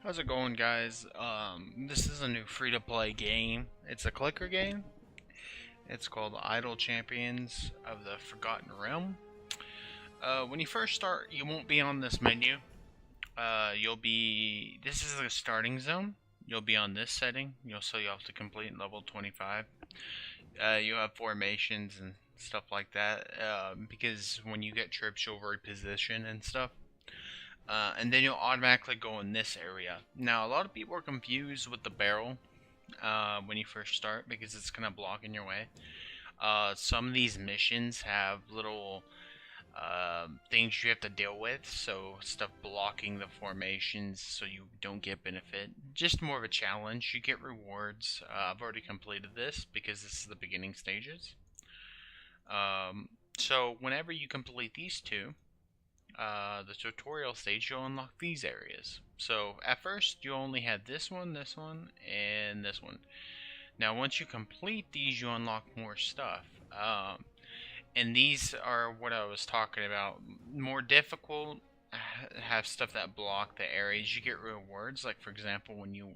How's it going, guys? This is a new free-to-play game. It's a clicker game. It's called Idle Champions of the Forgotten Realm. When you first start, you won't be on this menu. This is the starting zone. You'll be on this setting. You'll have to complete level 25. You'll have formations and stuff like that. Because when you get trips, you'll reposition and stuff. And then you'll automatically go in this area. Now, a lot of people are confused with the barrel when you first start because it's kind of blocking your way. Some of these missions have little things you have to deal with, so stuff blocking the formations so you don't get benefit. Just more of a challenge. You get rewards. I've already completed this because this is the beginning stages. So whenever you complete these two, the tutorial stage, you'll unlock these areas. So at first you only had this one, and this one. Now once you complete these, you unlock more stuff. And these are what I was talking about. More difficult, have stuff that block the areas. You get rewards, like for example when you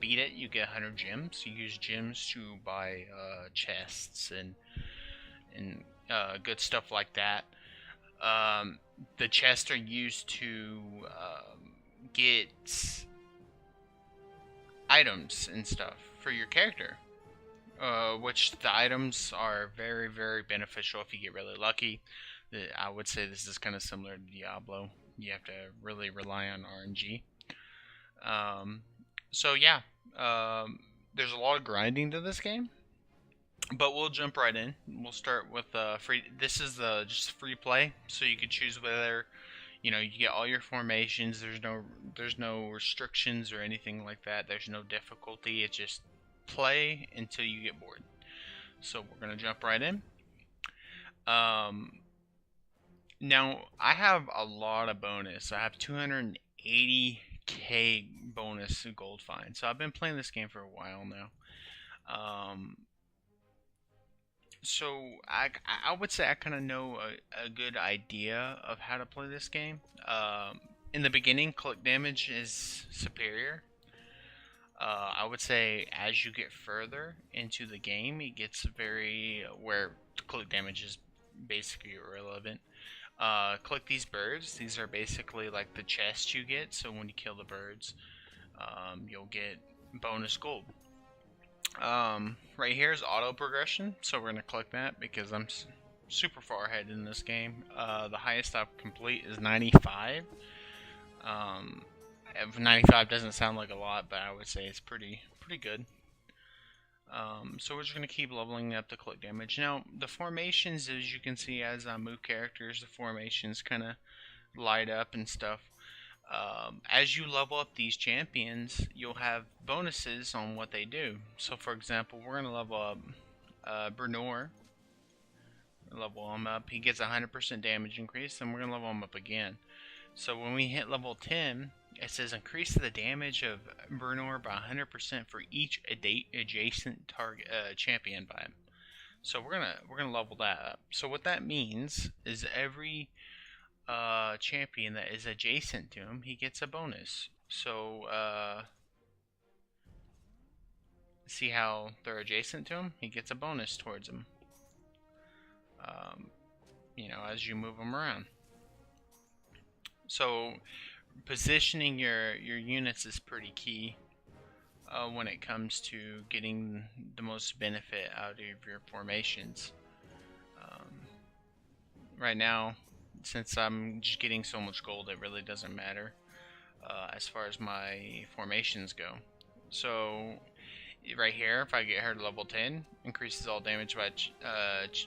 beat it, you get 100 gems. You use gems to buy chests and good stuff like that. The chests are used to get items and stuff for your character, which the items are very, very beneficial if you get really lucky. I would say this is kind of similar to Diablo. You have to really rely on RNG. So yeah, there's a lot of grinding to this game. But we'll jump right in. We'll start with free. This is just free play, so you can choose whether you get all your formations. There's no restrictions or anything like that. There's no difficulty. It's just play until you get bored. So we're gonna jump right in. Now I have a lot of bonus. I have 280k bonus gold find. So I've been playing this game for a while now. So I would say I kind of know a good idea of how to play this game. In the beginning, click damage is superior. I would say as you get further into the game, it gets where click damage is basically irrelevant. Click these birds. These are basically like the chests you get. So when you kill the birds, you'll get bonus gold. Right here is auto progression, so we're gonna click that because I'm super far ahead in this game. The highest I've complete is 95. 95 doesn't sound like a lot, but I would say it's pretty good. So we're just gonna keep leveling up the click damage. Now the formations, as you can see, as I move characters, the formations kind of light up and stuff. As you level up these champions, you'll have bonuses on what they do. So for example, we're going to level up Bernor. Level him up. He gets 100% damage increase, and we're going to level him up again. So when we hit level 10, it says increase the damage of Bernor by 100% for each adjacent target champion by him. So we're gonna level that up. So what that means is every champion that is adjacent to him, he gets a bonus. So see how they're adjacent to him? He gets a bonus towards him. As you move them around. So positioning your units is pretty key when it comes to getting the most benefit out of your formations. Right now, since I'm just getting so much gold, it really doesn't matter as far as my formations go. So right here, if I get her to level 10, increases all damage by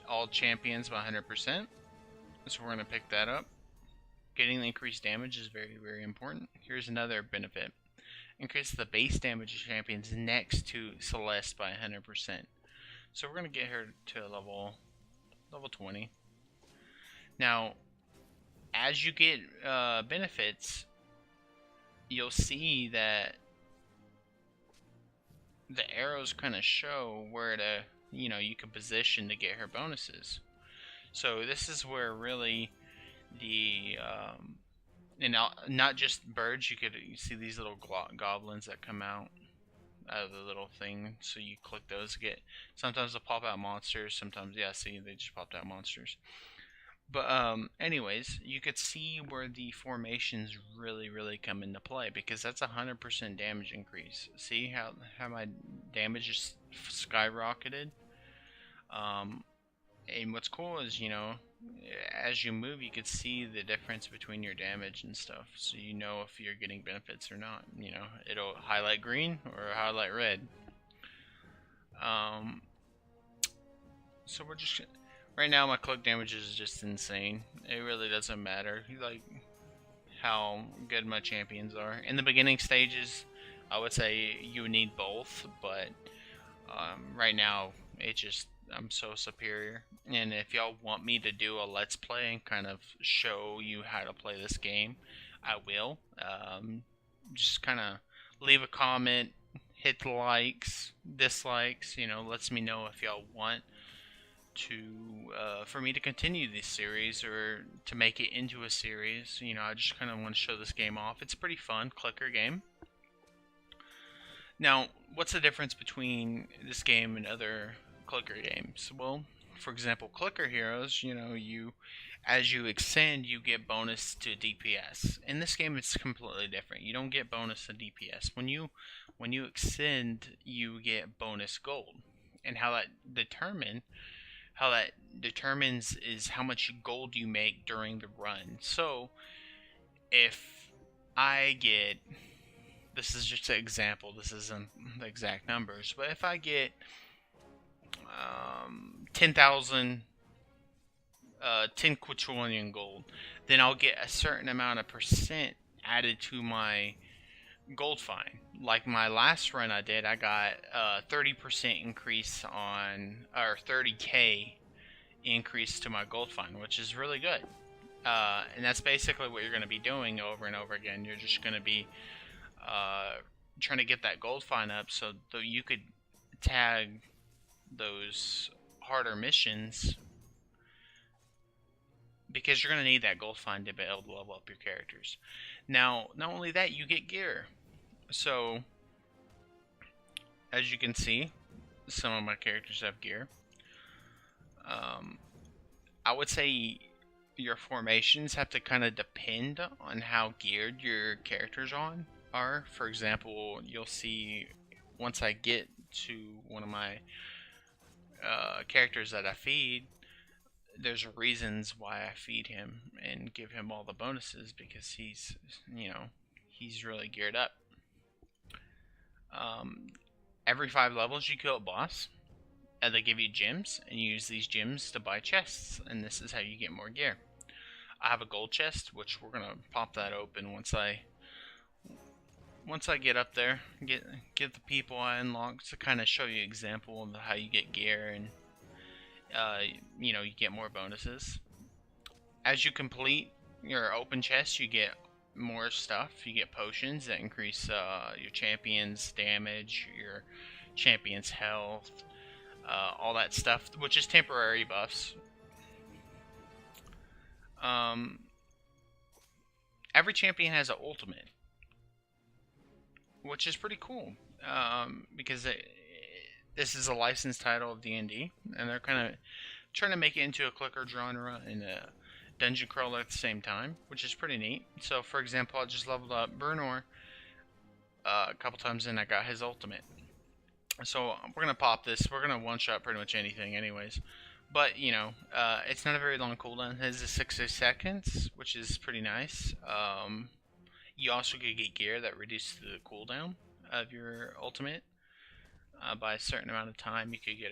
all champions by 100%. So we're going to pick that up. Getting the increased damage is very, very important. Here's another benefit. Increase the base damage of champions next to Celeste by 100%. So we're going to get her to level 20. Now, as you get benefits, you'll see that the arrows kind of show where you can position to get her bonuses. So this is where really the And now, not just birds, you see these little goblins that come out of the little thing. So you click those to get. Sometimes they'll pop out monsters. Sometimes, yeah, see, they just popped out monsters. But anyways, you could see where the formations really come into play, because that's 100% damage increase. See how my damage just skyrocketed. Um, and what's cool is, as you move, you could see the difference between your damage and stuff, so you know if you're getting benefits or not. It'll highlight green or highlight red. Um, so we're just right now my click damage is just insane. It really doesn't matter like how good my champions are. In the beginning stages, I would say you need both, but right now I'm so superior. And if y'all want me to do a let's play and kind of show you how to play this game, I will. Just kind of leave a comment, hit the likes, dislikes. Lets me know if y'all want to for me to continue this series or to make it into a series. I just kind of want to show this game off. It's a pretty fun clicker game. Now, what's the difference between this game and other clicker games? Well, for example, clicker heroes, as you extend, you get bonus to DPS. In this game, it's completely different. You don't get bonus to DPS. When you extend, you get bonus gold. And how that determines is how much gold you make during the run. So, if I get, this is just an example, this isn't the exact numbers, but if I get 10,000, 10 quadrillion gold, then I'll get a certain amount of percent added to my gold fine. Like my last run I did, I got a 30% increase on, or 30k increase to my gold fine, which is really good. And that's basically what you're going to be doing over and over again. You're just going to be trying to get that gold fine up so that you could tag those harder missions, because you're going to need that gold fine to be able to level up your characters. Now, not only that, you get gear. So, as you can see, some of my characters have gear. I would say your formations have to kind of depend on how geared your characters are. For example, you'll see once I get to one of my characters that I feed, there's reasons why I feed him and give him all the bonuses, because he's really geared up. Every 5 levels you kill a boss, and they give you gems, and you use these gems to buy chests, and this is how you get more gear. I have a gold chest, which we're gonna pop that open once I get up there, get the people I unlock, to kind of show you an example of how you get gear, and you get more bonuses. As you complete your open chest, you get more stuff. You get potions that increase your champion's damage, your champion's health, all that stuff, which is temporary buffs. Every champion has an ultimate, which is pretty cool, because this is a licensed title of D&D, and they're kind of trying to make it into a clicker genre and a dungeon crawler at the same time, which is pretty neat. So, for example, I just leveled up Bernor a couple times, and I got his ultimate. So we're gonna pop this. We're gonna one-shot pretty much anything, anyways. But it's not a very long cooldown. It is 60 seconds, which is pretty nice. You also could get gear that reduces the cooldown of your ultimate by a certain amount of time. You could get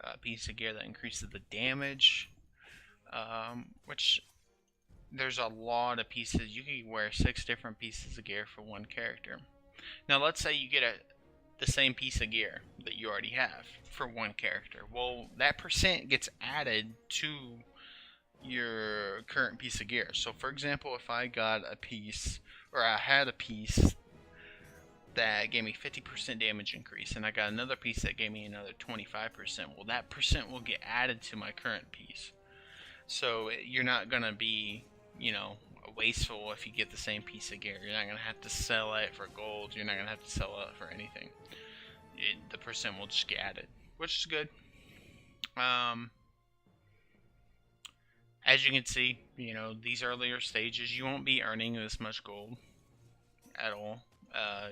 a piece of gear that increases the damage, which there's a lot of pieces. You could wear 6 different pieces of gear for one character. Now, let's say you get the same piece of gear that you already have for one character. Well, that percent gets added to your current piece of gear. So, for example, if I got a piece, or I had a piece that gave me 50% damage increase, and I got another piece that gave me another 25%, well, that percent will get added to my current piece. So you're not gonna be, wasteful if you get the same piece of gear. You're not going to have to sell it for gold. You're not going to have to sell it for anything. The percent will just get added, which is good. As you can see, these earlier stages, you won't be earning this much gold at all.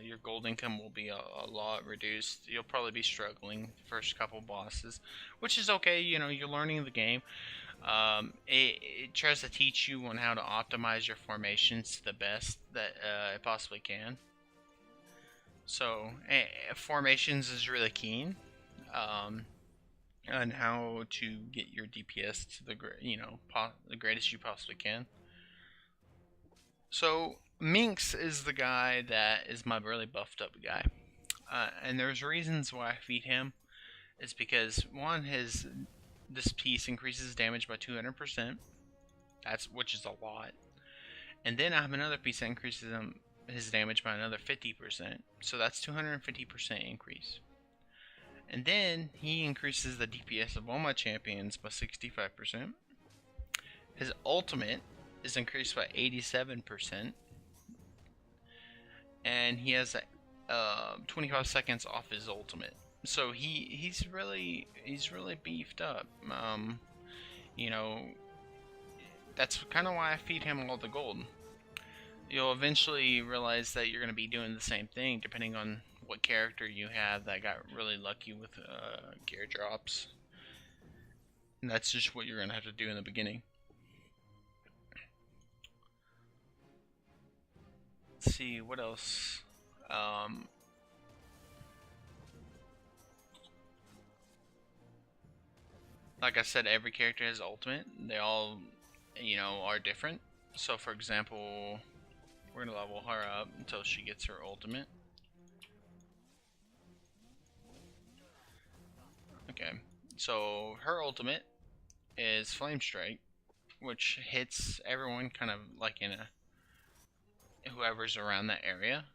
Your gold income will be a lot reduced. You'll probably be struggling the first couple bosses, which is okay. You're learning the game. It tries to teach you on how to optimize your formations to the best that it possibly can. So formations is really keen, on how to get your DPS to the the greatest you possibly can. So Minx is the guy that is my really buffed up guy, and there's reasons why I feed him. It's because one, this piece increases damage by 200%. Which is a lot. And then I have another piece that increases his damage by another 50%. So that's 250% increase. And then he increases the DPS of all my champions by 65%. His ultimate is increased by 87%. And he has 25 seconds off his ultimate. So he's really beefed up. That's kind of why I feed him all the gold. You'll eventually realize that you're going to be doing the same thing depending on what character you have that got really lucky with gear drops. And that's just what you're going to have to do in the beginning. Let's see, what else? Like I said, every character has ultimate. They all, are different. So for example, we're going to level her up until she gets her ultimate. Okay, so her ultimate is Flame Strike, which hits everyone kind of like in whoever's around that area,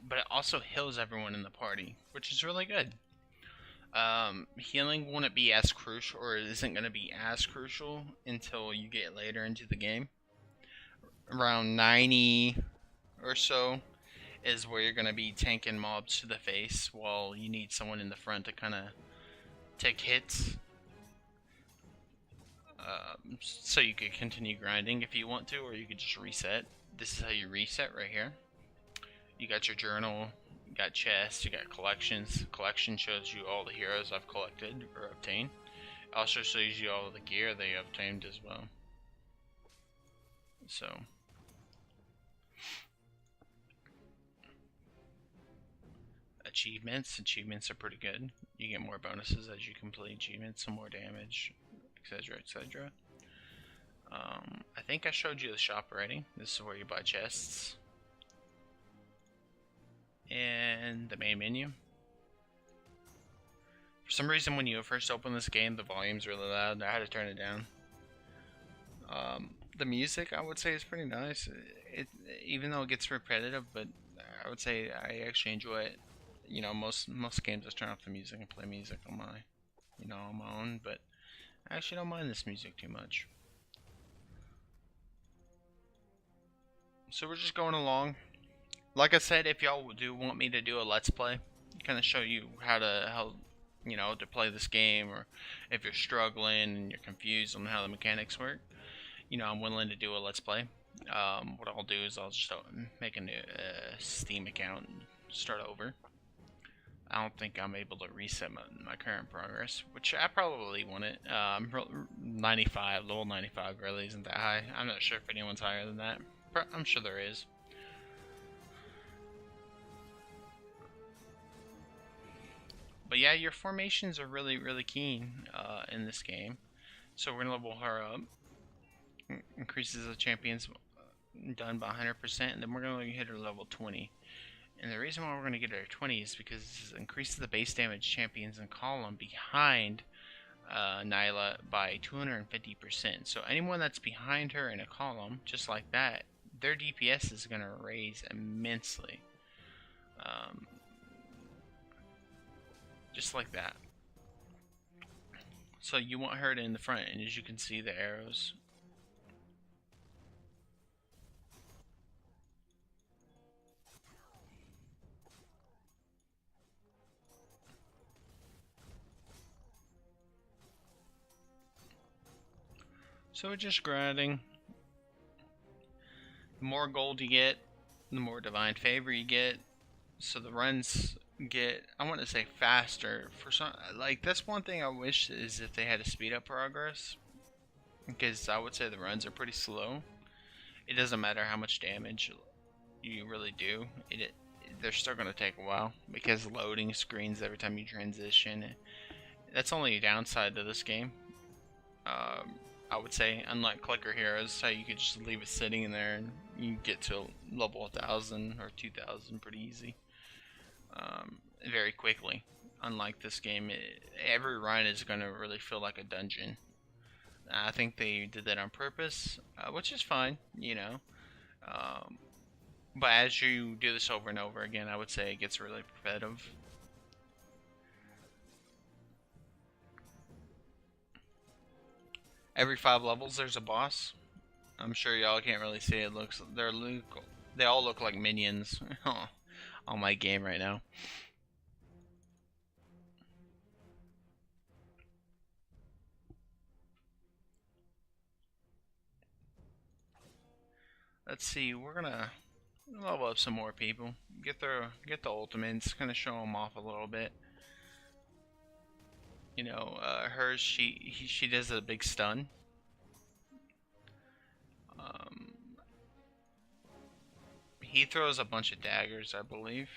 but it also heals everyone in the party, which is really good. Healing wouldn't be as crucial, or it isn't going to be as crucial until you get later into the game. Around 90 or so is where you're going to be tanking mobs to the face while you need someone in the front to kind of take hits. So you could continue grinding if you want to, or you could just reset. This is how you reset right here. You got your journal, you got chests, you got collections. Collection shows you all the heroes I've collected or obtained. It also shows you all the gear they obtained as well. So achievements are pretty good. You get more bonuses as you complete achievements, some more damage, etc, etc. I think I showed you the shop already. This is where you buy chests. And the main menu. For some reason when you first open this game, the volume's really loud. I had to turn it down. The music, I would say, is pretty nice. Even though it gets repetitive, but I would say I actually enjoy it. Most games I turn off the music and play music on my own, but I actually don't mind this music too much. So we're just going along. Like I said, if y'all do want me to do a let's play, kind of show you how to play this game, or if you're struggling and you're confused on how the mechanics work, I'm willing to do a let's play. What I'll do is I'll just make a new Steam account and start over. I don't think I'm able to reset my current progress, which I probably want it. 95, level 95 really isn't that high. I'm not sure if anyone's higher than that. I'm sure there is. But yeah, your formations are really, really keen in this game. So we're going to level her up. Increases the champions done by 100%, and then we're going to hit her level 20. And the reason why we're going to get her 20 is because this increases the base damage champions in column behind Nyla by 250%. So anyone that's behind her in a column, just like that, their DPS is going to raise immensely. Just like that. So you want her in the front, and as you can see, the arrows So it's just grinding. The more gold you get, the more divine favor you get. So the runs get, I want to say, faster. For some, like, that's one thing I wish is if they had to speed up progress, because I would say the runs are pretty slow. It doesn't matter how much damage you really do. They're still going to take a while because loading screens every time you transition. That's only a downside to this game. I would say, unlike Clicker Heroes, how you could just leave it sitting in there and you get to level 1000 or 2000 pretty easy, very quickly. Unlike this game, every run is going to really feel like a dungeon. I think they did that on purpose, which is fine, you know. But as you do this over and over again, I would say it gets really repetitive. Every 5 levels, there's a boss. I'm sure y'all can't really see it. They all look like minions on my game right now. Let's see. We're gonna level up some more people. Get the ultimates. Kind of show them off a little bit. You know, hers. She does a big stun. He throws a bunch of daggers, I believe.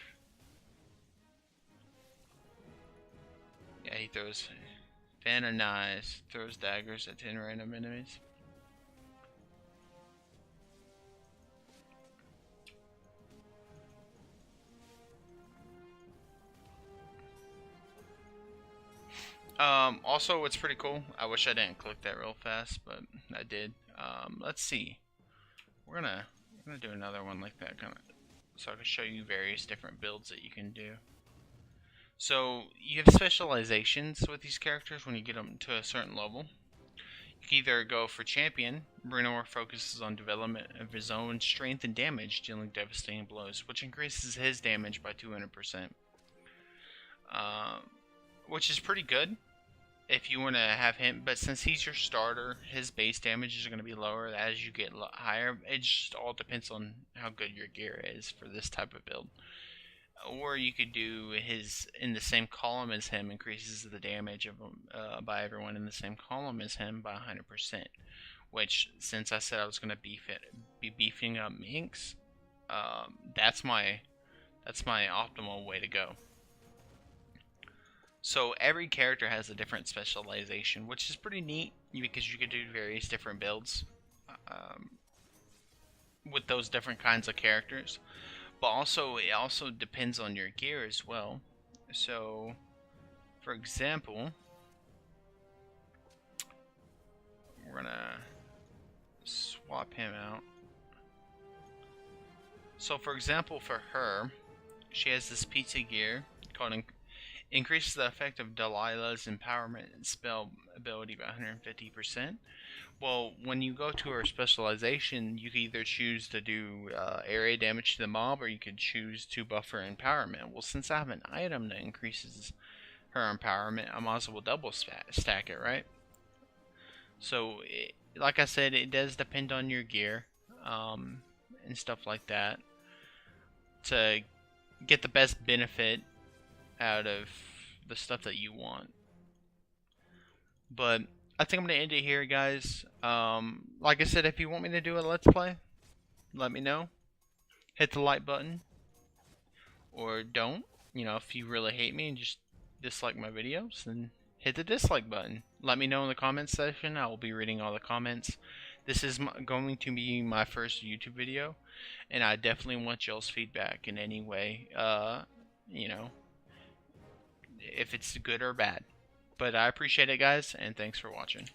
Yeah, he throws fan and knives. Throws daggers at 10 random enemies. Also, what's pretty cool, I wish I didn't click that real fast, but I did. Let's see. We're gonna do another one like that, kind of, so I can show you various different builds that you can do. So you have specializations with these characters when you get them to a certain level. You can either go for champion. Bruno focuses on development of his own strength and damage, dealing devastating blows, which increases his damage by 200%. Which is pretty good if you want to have him, but since he's your starter, his base damage is going to be lower as you get higher. It just all depends on how good your gear is for this type of build. Or you could do his in the same column as him, increases the damage of by everyone in the same column as him by 100%. Which, since I said I was going to be beefing up Minx, that's my optimal way to go. So every character has a different specialization, which is pretty neat because you can do various different builds with those different kinds of characters. But also, it also depends on your gear as well. So, for example, we're gonna swap him out. So, for example, for her, she has this pizza gear called increases the effect of Delilah's empowerment spell ability by 150%. Well, when you go to her specialization, you can either choose to do area damage to the mob, or you could choose to buff her empowerment. Well, since I have an item that increases her empowerment, I might as well double stack it, right? So, like I said, it does depend on your gear and stuff like that to get the best benefit out of the stuff that you want. But I think I'm going to end it here, guys. Like I said, if you want me to do a Let's Play, let me know. Hit the like button. Or don't. You know, if you really hate me and just dislike my videos, then hit the dislike button. Let me know in the comments section. I will be reading all the comments. This is going to be my first YouTube video, and I definitely want y'all's feedback in any way. You know, if it's good or bad. But I appreciate it, guys, and thanks for watching.